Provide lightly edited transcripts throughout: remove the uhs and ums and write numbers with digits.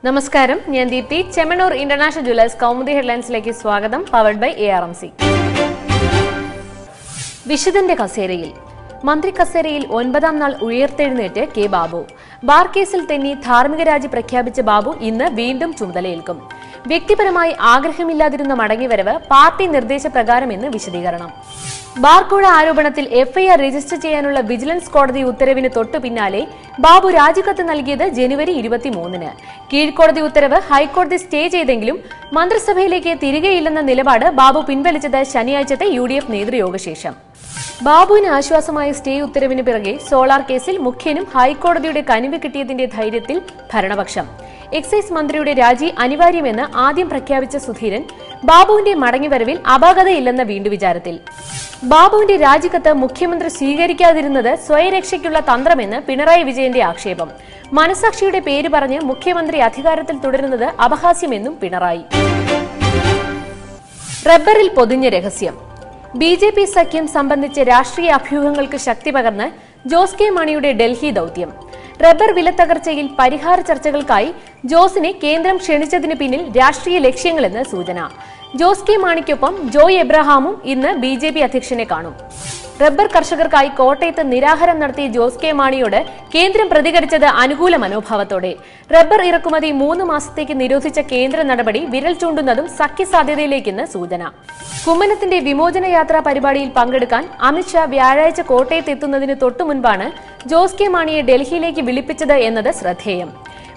നമസ്കാരം, ഞാൻ Deepthi. Chemmanur international jewellers Kaumudi ഹെഡ്ലൈൻസിലേക്ക് സ്വാഗതം. Powered by ARMC. വിശുദ്ധന്റെ കസേരയിൽ മന്ത്രി കസേരയിൽ 9ാം നാൾ ഉയർത്തെഴുന്നേറ്റ് കെ ബാബു. ബാർ കേസിൽ തെന്നി ധാർമ്മിക രാജി പ്രഖ്യാപിച്ച ബാബു ഇന്ന് വീണ്ടും ചുമതലയേൽക്കും. വ്യക്തിപരമായി ആഗ്രഹമില്ലാതിരുന്ന മടങ്ങിവരവ് പാർട്ടി നിർദ്ദേശപ്രകാരമെന്ന് വിശദീകരണം. ബാർക്കോഴ ആരോപണത്തിൽ FIR രജിസ്റ്റർ ചെയ്യാനുള്ള വിജിലൻസ് കോടതി ഉത്തരവിന് തൊട്ടു പിന്നാലെ ബാബു രാജിക്കത്ത് നൽകിയത് ജനുവരി 23-ന്. കീഴ്ക്കോടതി ഉത്തരവ് ഹൈക്കോടതി സ്റ്റേ ചെയ്തെങ്കിലും മന്ത്രിസഭയിലേക്ക് തിരികെയില്ലെന്ന നിലപാട് ബാബു പിൻവലിച്ചത് ശനിയാഴ്ചത്തെ UDF നേതൃയോഗശേഷം. ബാബുവിന് ആശ്വാസമായ സ്റ്റേ ഉത്തരവിന് പിറകെ സോളാർ കേസിൽ മുഖ്യനും ഹൈക്കോടതിയുടെ കനിവ് കിട്ടിയതിന്റെ ധൈര്യത്തിൽ ഭരണപക്ഷം. എക്സൈസ് മന്ത്രിയുടെ രാജി അനിവാര്യമെന്ന് ആദ്യം പ്രഖ്യാപിച്ച സുധീരൻ ബാബുവിന്റെ മടങ്ങിവരവിൽ അപാകതയില്ലെന്ന വീണ്ടു വിചാരത്തിൽ. ബാബുവിന്റെ രാജിക്കത്ത് മുഖ്യമന്ത്രി സ്വീകരിക്കാതിരുന്നത് സ്വയരക്ഷയ്ക്കുള്ള തന്ത്രമെന്ന് പിണറായി വിജയന്റെ ആക്ഷേപം. മനസാക്ഷിയുടെ പേര് പറഞ്ഞ് മുഖ്യമന്ത്രി അധികാരത്തിൽ തുടരുന്നത് അപഹാസ്യമെന്നും പിണറായി. റബ്ബറിൽ പൊതിഞ്ഞ രഹസ്യം. BJP സഖ്യം സംബന്ധിച്ച് രാഷ്ട്രീയ അഭ്യൂഹങ്ങൾക്ക് ശക്തി പകർന്ന് ജോസ് കെ മാണിയുടെ ഡൽഹി ദൌത്യം. റബ്ബർ വിലത്തകർച്ചയിൽ പരിഹാര ചർച്ചകൾക്കായി ജോസിനെ കേന്ദ്രം ക്ഷണിച്ചതിന് പിന്നിൽ രാഷ്ട്രീയ ലക്ഷ്യങ്ങളെന്ന് സൂചന. ജോസ് കെ മാണിക്കൊപ്പം ജോയ് എബ്രഹാമും ഇന്ന് BJP അധ്യക്ഷനെ കാണും. റബ്ബർ കർഷകർക്കായി കോട്ടയത്ത് നിരാഹാരം നടത്തിയ ജോസ് കെ മാണിയോട് കേന്ദ്രം പ്രതികരിച്ചത് അനുകൂല മനോഭാവത്തോടെ. റബ്ബർ ഇറക്കുമതി 3 മാസത്തേക്ക് നിരോധിച്ച കേന്ദ്ര നടപടി വിരൽ ചൂണ്ടുന്നതും സഖ്യസാധ്യതയിലേക്കെന്ന് സൂചന. കുമ്മനത്തിന്റെ വിമോചന യാത്രാ പരിപാടിയിൽ പങ്കെടുക്കാൻ അമിത്ഷാ വ്യാഴാഴ്ച കോട്ടയത്ത് എത്തുന്നതിന് തൊട്ടുമുൻപാണ് ജോസ് കെ മാണിയെ ഡൽഹിയിലേക്ക് വിളിപ്പിച്ചത് എന്നത് ശ്രദ്ധേയം.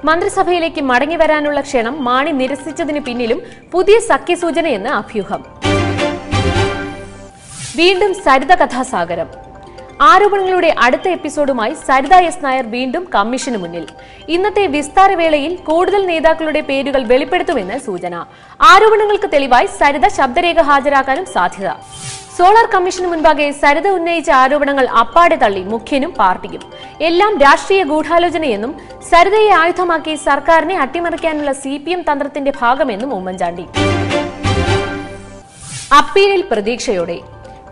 മന്ത്രിസഭയിലേക്ക് മടങ്ങിവരാനുള്ള ക്ഷണം മാണി നിരസിച്ചതിന് പിന്നിലും പുതിയ സഖ്യസൂചനയെന്ന് അഭ്യൂഹം. വീണ്ടും സരിത കഥാസാഗരം. ആരോപണങ്ങളുടെ അടുത്ത എപ്പിസോഡുമായി സരിത S. നായർ വീണ്ടും കമ്മീഷന് മുന്നിൽ. ഇന്നത്തെ വിസ്താരവേളയിൽ കൂടുതൽ നേതാക്കളുടെ പേരുകൾ വെളിപ്പെടുത്തുമെന്ന് സൂചന. ആരോപണങ്ങൾക്ക് തെളിവായി സരിത ശബ്ദരേഖ ഹാജരാക്കാനും സാധ്യത. സോളാർ കമ്മീഷന് മുൻപാകെ സരിത ഉന്നയിച്ച ആരോപണങ്ങൾ അപ്പാടെ തള്ളി മുഖ്യനും പാർട്ടിയും. എല്ലാം രാഷ്ട്രീയ ഗൂഢാലോചനയെന്നും സരിതയെ ആയുധമാക്കി സർക്കാരിനെ അട്ടിമറിക്കാനുള്ള CPM തന്ത്രത്തിന്റെ ഭാഗമെന്നും ഉമ്മൻചാണ്ടി. അപ്പീലിൽ പ്രതീക്ഷയോടെ.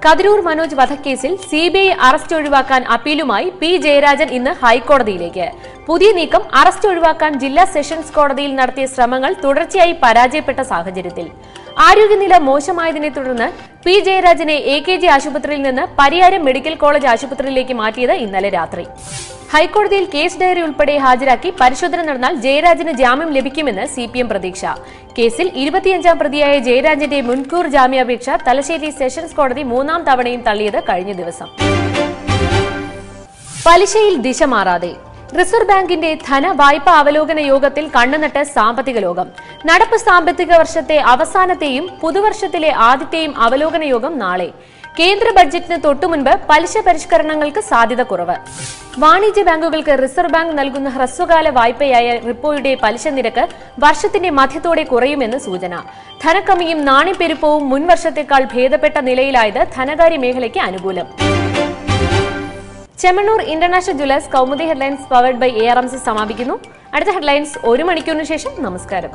കതിരൂർ മനോജ് വധക്കേസിൽ CBI അറസ്റ്റ് ഒഴിവാക്കാൻ അപ്പീലുമായി P. ജയരാജൻ ഇന്ന് ഹൈക്കോടതിയിലേക്ക്. പുതിയ നീക്കം അറസ്റ്റ് ഒഴിവാക്കാൻ ജില്ലാ സെഷൻസ് കോടതിയിൽ നടത്തിയ ശ്രമങ്ങൾ തുടർച്ചയായി പരാജയപ്പെട്ട സാഹചര്യത്തിൽ ആരോഗ്യനില മോശമായതിനെ തുടർന്ന് P. ജയരാജനെ AKG ആശുപത്രിയിൽ നിന്ന് പരിയാരം മെഡിക്കൽ കോളേജ് ആശുപത്രിയിലേക്ക് മാറ്റിയത് ഇന്നലെ രാത്രി. ഹൈക്കോടതിയിൽ കേസ് ഡയറി ഉൾപ്പെടെ ഹാജരാക്കി പരിശോധന നടന്നാൽ ജയരാജന് ജാമ്യം ലഭിക്കുമെന്ന് CPM പ്രതീക്ഷ. കേസിൽ 25ാം പ്രതിയായ ജയരാജന്റെ മുൻകൂർ ജാമ്യാപേക്ഷ തലശ്ശേരി സെഷൻസ് കോടതി 3ാം തവണയും തള്ളിയത് കഴിഞ്ഞ ദിവസം. പലിശയിൽ ദിശ മാറാതെ. റിസർവ് ബാങ്കിന്റെ ധനവായ്പ അവലോകന യോഗത്തിൽ കണ്ണുനട്ട് സാമ്പത്തിക ലോകം. നടപ്പ് സാമ്പത്തിക വർഷത്തെ അവസാനത്തെയും പുതുവർഷത്തിലെ ആദ്യത്തെയും അവലോകന യോഗം നാളെ. കേന്ദ്ര ബഡ്ജറ്റിന് തൊട്ടുമുൻപ് പലിശ പരിഷ്കരണങ്ങൾക്ക് സാധ്യത കുറവ്. വാണിജ്യ ബാങ്കുകൾക്ക് റിസർവ് ബാങ്ക് നൽകുന്ന ഹ്രസ്വകാല വായ്പയായ റിപ്പോയുടെ പലിശ നിരക്ക് വർഷത്തിന്റെ മധ്യത്തോടെ കുറയുമെന്ന് സൂചന. ധനക്കമ്മിയും നാണ്യപ്പെരുപ്പവും മുൻവർഷത്തേക്കാൾ ഭേദപ്പെട്ട നിലയിലായത് ധനകാര്യ മേഖലയ്ക്ക് അനുകൂലം. Chemmanur international jewellers Kaumudi headlines powered by ARMC സമാപിക്കുന്നു. അടുത്ത ഹെഡ്ലൈൻസ് 1 മണിക്കൂറിന് ശേഷം. നമസ്കാരം.